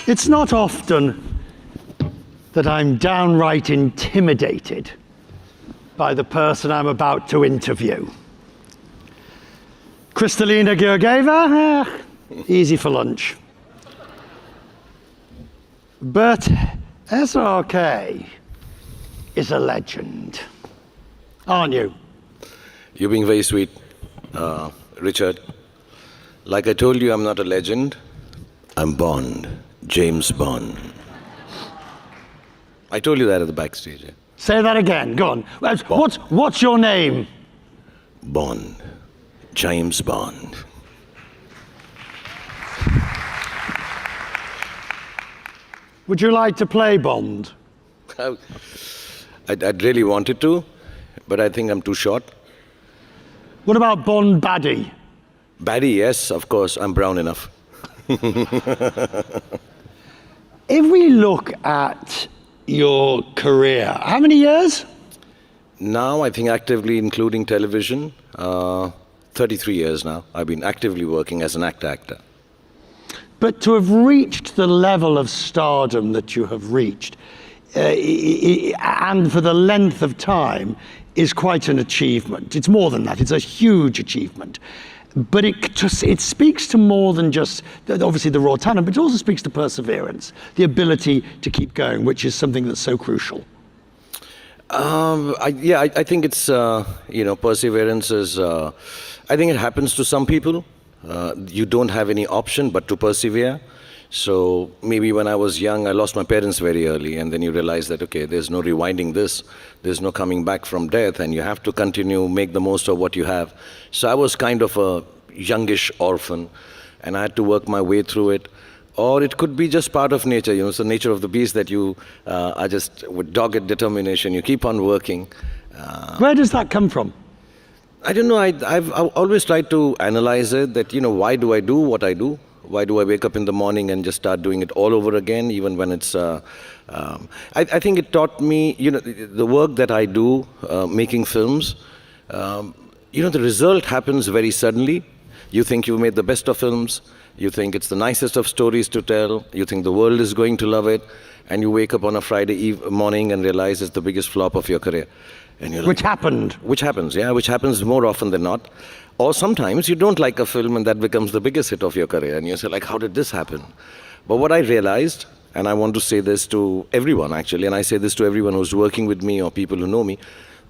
It's not often that I'm downright intimidated by the person I'm about to interview. Kristalina Georgieva, easy for lunch. But SRK is a legend, aren't you? You're being very sweet, Richard. Like I told you, I'm not a legend. I'm Bond, James Bond. I told you that at the backstage. Yeah? Say that again, go on. What's your name? Bond, James Bond. Would you like to play Bond? I'd really wanted to, but I think I'm too short. What about Bond Baddie? Baddie, yes, of course. I'm brown enough. If we look at your career, how many years? Now, I think actively including television, 33 years now. I've been actively working as an actor. But to have reached the level of stardom that you have reached, and for the length of time, is quite an achievement. It's more than that, it's a huge achievement. But it speaks to more than just, obviously, the raw talent, but it also speaks to perseverance, the ability to keep going, which is something that's so crucial. I think it's, perseverance is, I think it happens to some people. You don't have any option but to persevere. So maybe when I was young, I lost my parents very early, and then you realize that, okay, there's no rewinding this, there's no coming back from death, and you have to continue, make the most of what you have. So I was kind of a youngish orphan, and I had to work my way through it. Or it could be just part of nature, it's the nature of the beast that you are just with dogged determination, you keep on working. Where does that come from? I don't know, I've always tried to analyze it, that, why do I do what I do? Why do I wake up in the morning and just start doing it all over again, even when it's... I think it taught me, the work that I do, making films, the result happens very suddenly. You think you've made the best of films, you think it's the nicest of stories to tell, you think the world is going to love it, and you wake up on a Friday morning and realize it's the biggest flop of your career. And you're like, which happened? Which happens more often than not. Or sometimes you don't like a film and that becomes the biggest hit of your career, and you say, like, how did this happen? But what I realized, and I want to say this to everyone actually, and I say this to everyone who's working with me or people who know me,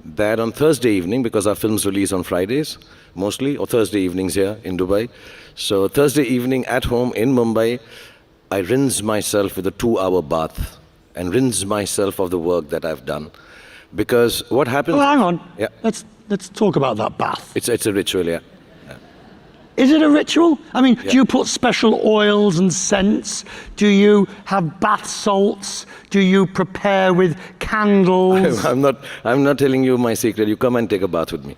that on Thursday evening, because our films release on Fridays mostly, or Thursday evenings here in Dubai, so Thursday evening at home in Mumbai, I rinse myself with a 2-hour bath and rinse myself of the work that I've done. Because what happens... Well, hang on. Yeah. Let's talk about that bath. It's a ritual, yeah. Is it a ritual? I mean, do you put special oils and scents? Do you have bath salts? Do you prepare with candles? I'm not telling you my secret. You come and take a bath with me.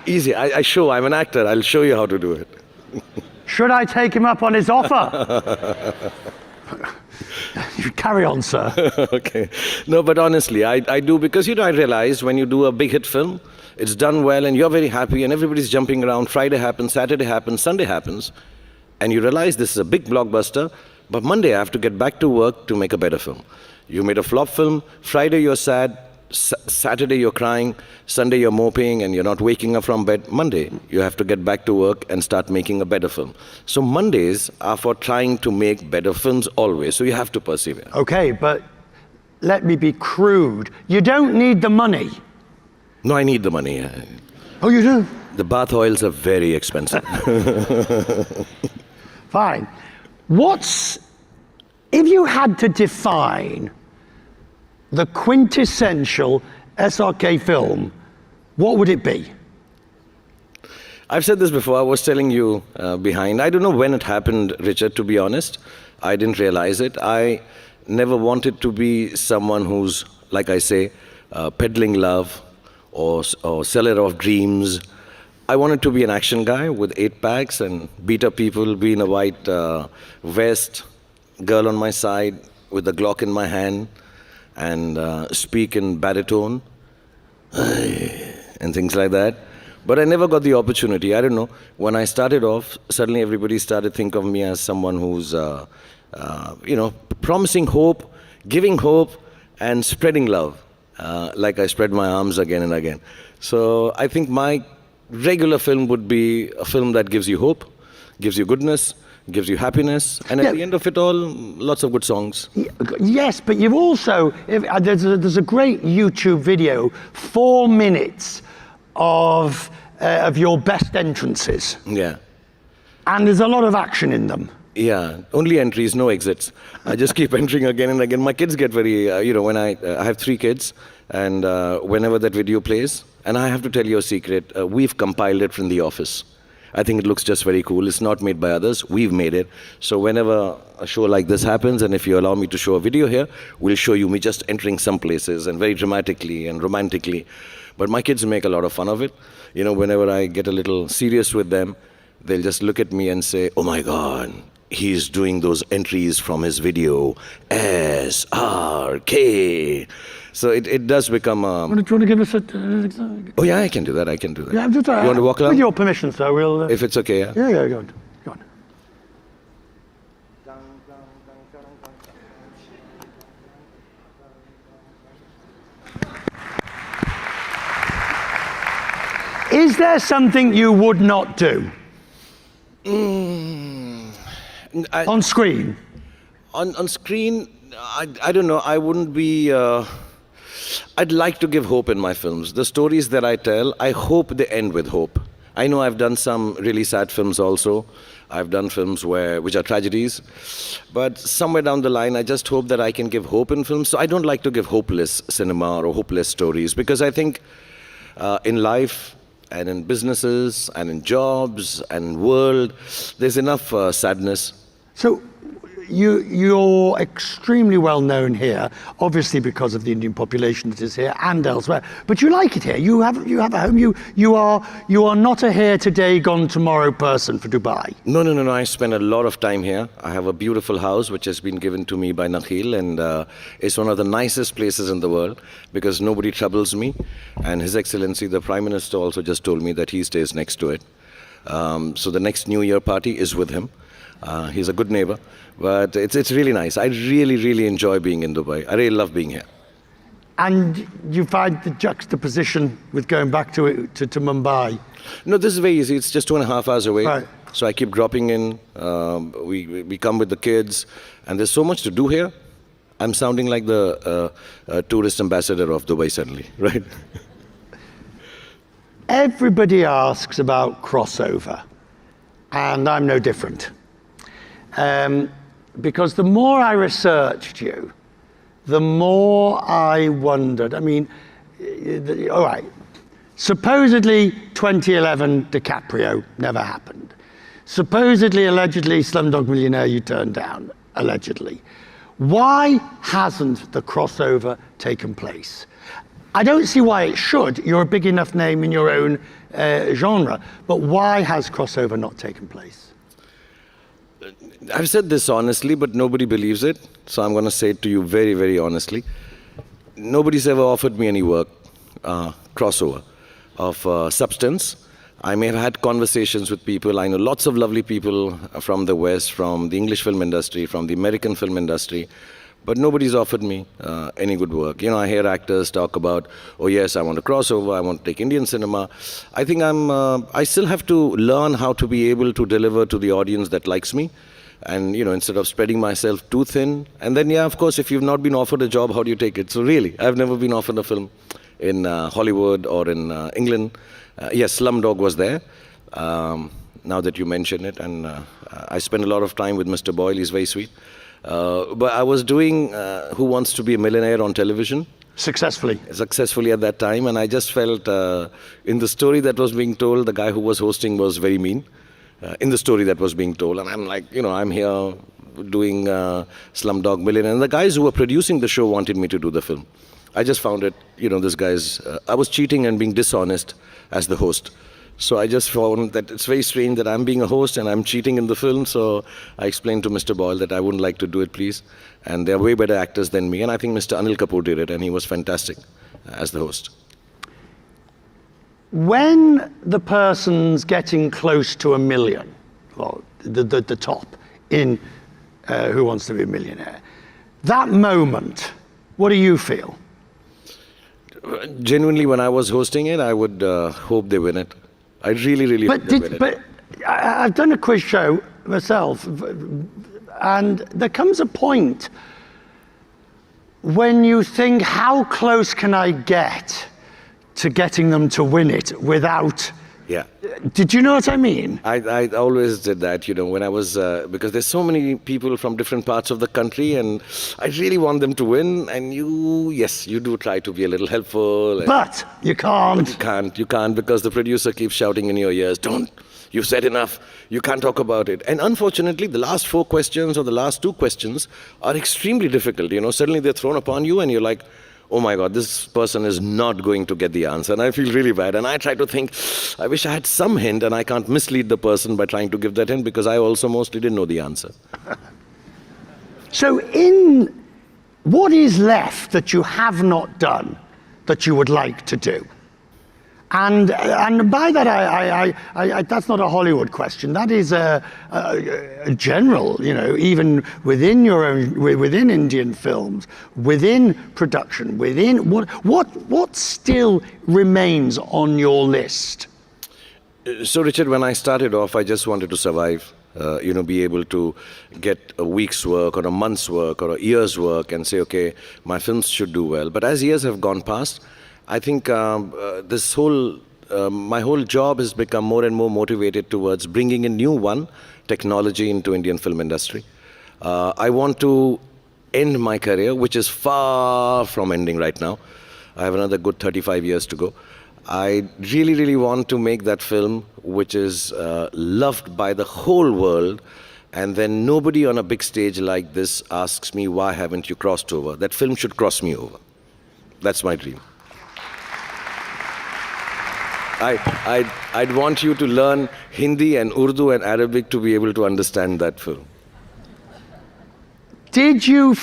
Easy. I'm an actor. I'll show you how to do it. Should I take him up on his offer? You carry on, sir. Okay. No, but honestly, I do, because, I realize when you do a big hit film, it's done well and you're very happy and everybody's jumping around. Friday happens, Saturday happens, Sunday happens, and you realize this is a big blockbuster, but Monday I have to get back to work to make a better film. You made a flop film, Friday you're sad, Saturday you're crying, Sunday you're moping and you're not waking up from bed. Monday, you have to get back to work and start making a better film. So Mondays are for trying to make better films always, so you have to persevere. Okay, but let me be crude. You don't need the money. No, I need the money. Oh, you do? The bath oils are very expensive. Fine. If you had to define the quintessential SRK film, what would it be? I've said this before, I was telling you behind. I don't know when it happened, Richard, to be honest. I didn't realize it. I never wanted to be someone who's, like I say, peddling love or seller of dreams. I wanted to be an action guy with 8 packs and beat up people, be in a white vest, girl on my side with a Glock in my hand, and speak in baritone and things like that. But I never got the opportunity. I don't know. When I started off, suddenly everybody started think of me as someone who's, promising hope, giving hope, and spreading love. Like I spread my arms again and again. So I think my regular film would be a film that gives you hope, gives you goodness, gives you happiness, and at the end of it all, lots of good songs. Yes, but you've also, there's a great YouTube video, 4 minutes of your best entrances. Yeah. And there's a lot of action in them. Yeah, only entries, no exits. I just keep entering again and again. My kids get very, when I have 3 kids, and whenever that video plays, and I have to tell you a secret, we've compiled it from the office. I think it looks just very cool. It's not made by others. We've made it. So whenever a show like this happens, and if you allow me to show a video here, we'll show you me just entering some places and very dramatically and romantically. But my kids make a lot of fun of it. Whenever I get a little serious with them, they'll just look at me and say, "Oh my God, he's doing those entries from his video, SRK." So it does become a... Do you want to give us an example? Oh yeah, I can do that. Yeah, I'm just, you want to walk along? With your permission, sir, we'll... If it's okay, yeah? Yeah, go on. Go on. Is there something you would not do? On screen? On screen, I don't know. I wouldn't be... I'd like to give hope in my films. The stories that I tell, I hope they end with hope. I know I've done some really sad films also. I've done films which are tragedies. But somewhere down the line, I just hope that I can give hope in films. So I don't like to give hopeless cinema or hopeless stories, because I think in life and in businesses and in jobs and world, there's enough sadness. So you're extremely well known here, obviously because of the Indian population that is here and elsewhere. But you like it here. You have a home. You are not a here today, gone tomorrow person for Dubai. No. I spend a lot of time here. I have a beautiful house which has been given to me by Nakhil, and it's one of the nicest places in the world because nobody troubles me. And His Excellency the Prime Minister also just told me that he stays next to it. So the next New Year party is with him. He's a good neighbor, but it's really nice. I really enjoy being in Dubai. I really love being here. And you find the juxtaposition with going back to Mumbai? No, this is very easy. It's just 2.5 hours away. Right. So I keep dropping in. We come with the kids, and there's so much to do here. I'm sounding like the tourist ambassador of Dubai suddenly, right? Everybody asks about crossover, and I'm no different. Because the more I researched you, the more I wondered. I mean, all right, supposedly 2011 DiCaprio never happened. Supposedly, allegedly, Slumdog Millionaire you turned down, allegedly. Why hasn't the crossover taken place? I don't see why it should. You're a big enough name in your own genre, but why has crossover not taken place? I've said this honestly, but nobody believes it. So I'm going to say it to you very honestly. Nobody's ever offered me any work, crossover, of substance. I may have had conversations with people. I know lots of lovely people from the West, from the English film industry, from the American film industry. But nobody's offered me any good work. I hear actors talk about, oh yes, I want to crossover, I want to take Indian cinema. I think I still have to learn how to be able to deliver to the audience that likes me. And, instead of spreading myself too thin. And then, yeah, of course, if you've not been offered a job, how do you take it? So really, I've never been offered a film in Hollywood or in England. Yes, Slumdog was there, now that you mention it. And I spent a lot of time with Mr. Boyle, he's very sweet. But I was doing Who Wants to Be a Millionaire on television. Successfully at that time, and I just felt in the story that was being told, the guy who was hosting was very mean in the story that was being told, and I'm like, I'm here doing Slumdog Millionaire, and the guys who were producing the show wanted me to do the film. I just found it, this guy's, I was cheating and being dishonest as the host. So I just found that it's very strange that I'm being a host and I'm cheating in the film. So I explained to Mr. Boyle that I wouldn't like to do it, please. And they're way better actors than me. And I think Mr. Anil Kapoor did it, and he was fantastic as the host. when the person's getting close to 1 million, well, the top in Who Wants to Be a Millionaire, that moment, what do you feel? Genuinely, when I was hosting it, I would hope they win it. I really, really hope they win it. But I've done a quiz show myself, and there comes a point when you think, how close can I get to getting them to win it without... Yeah. Did you know what I mean? I always did that, when I was, because there's so many people from different parts of the country, and I really want them to win, and yes, you do try to be a little helpful. But you can't. You can't, because the producer keeps shouting in your ears, don't, you've said enough, you can't talk about it. And unfortunately, the last 4 questions or the last 2 questions are extremely difficult, Suddenly they're thrown upon you, and you're like, oh my God, this person is not going to get the answer. And I feel really bad. And I try to think, I wish I had some hint, and I can't mislead the person by trying to give that hint, because I also mostly didn't know the answer. So what is left that you have not done that you would like to do? And by that, I that's not a Hollywood question. That is a general, even within Indian films, within production, what still remains on your list? So, Richard, when I started off, I just wanted to survive. Be able to get a week's work or a month's work or a year's work and say, okay, my films should do well. But as years have gone past, I think my whole job has become more and more motivated towards bringing in new technology into Indian film industry. I want to end my career, which is far from ending right now. I have another good 35 years to go. I really, really want to make that film which is loved by the whole world, and then nobody on a big stage like this asks me, why haven't you crossed over? That film should cross me over. That's my dream. I'd want you to learn Hindi and Urdu and Arabic to be able to understand that film. Did you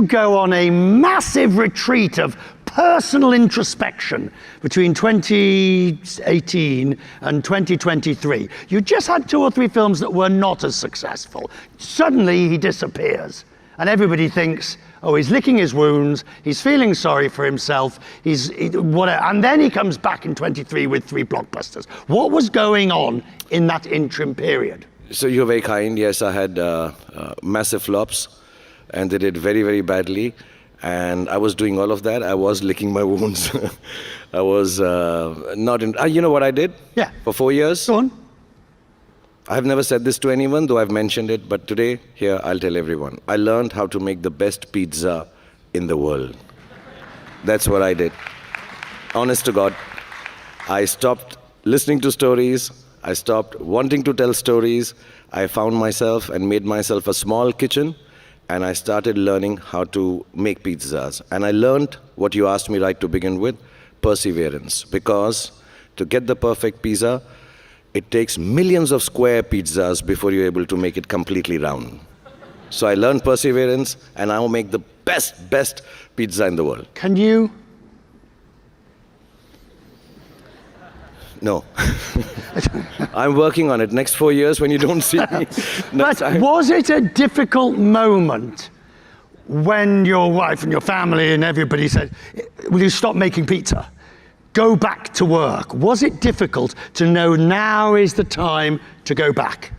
go on a massive retreat of personal introspection between 2018 and 2023? You just had 2 or 3 films that were not as successful. Suddenly he disappears, and everybody thinks, oh, he's licking his wounds, he's feeling sorry for himself, whatever. And then he comes back in 23 with 3 blockbusters. What was going on in that interim period? So you're very kind. Yes, I had massive flops, and they did very, very badly. And I was doing all of that. I was licking my wounds. I was not in... you know what I did? Yeah. For 4 years? Go on. I've never said this to anyone, though I've mentioned it, but today, here, I'll tell everyone. I learned how to make the best pizza in the world. That's what I did. Honest to God. I stopped listening to stories. I stopped wanting to tell stories. I found myself and made myself a small kitchen, and I started learning how to make pizzas. And I learned what you asked me right to begin with, perseverance. Because to get the perfect pizza, it takes millions of square pizzas before you're able to make it completely round. So I learned perseverance, and I will make the best pizza in the world. Can you? No. I'm working on it. Next 4 years, when you don't see me. But was it a difficult moment when your wife and your family and everybody said, will you stop making pizza? Go back to work. Was it difficult to know now is the time to go back?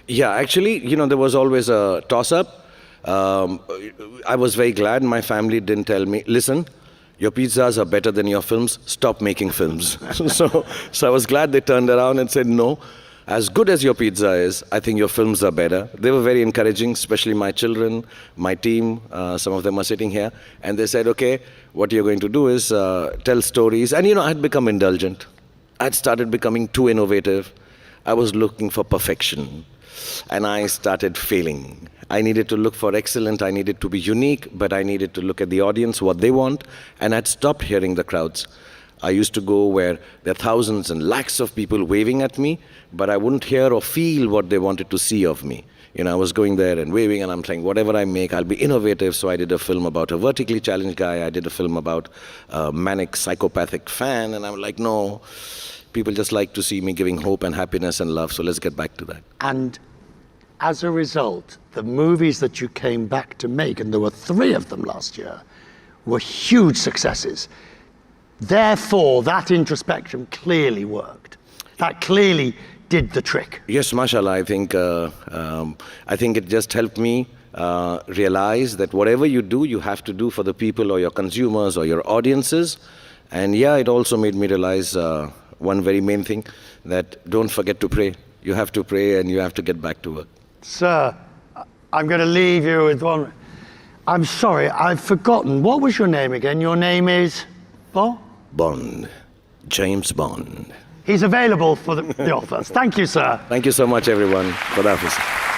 Yeah, actually, there was always a toss-up. I was very glad my family didn't tell me, listen, your pizzas are better than your films, stop making films. So I was glad they turned around and said, no, as good as your pizza is, I think your films are better. They were very encouraging, especially my children, my team, some of them are sitting here, and they said, okay, what you're going to do is tell stories. And I had become indulgent. I'd started becoming too innovative. I was looking for perfection, and I started failing. I needed to look for excellent, I needed to be unique, but I needed to look at the audience, what they want, and I'd stopped hearing the crowds. I used to go where there are thousands and lakhs of people waving at me, but I wouldn't hear or feel what they wanted to see of me. You know, I was going there and waving, and I'm saying, whatever I make, I'll be innovative. So I did a film about a vertically challenged guy. I did a film about a manic psychopathic fan, and I'm like, no, people just like to see me giving hope and happiness and love. So let's get back to that. And as a result, the movies that you came back to make, and there were 3 of them last year, were huge successes. Therefore, that introspection clearly worked. That clearly did the trick. Yes, mashallah. I think it just helped me realize that whatever you do, you have to do for the people or your consumers or your audiences. And yeah, it also made me realize one very main thing, that don't forget to pray. You have to pray and you have to get back to work. Sir, I'm going to leave you with one. I'm sorry, I've forgotten. What was your name again? Your name is? Bond. James Bond. He's available for the offers. Thank you, sir. Thank you so much, everyone. Khudafis.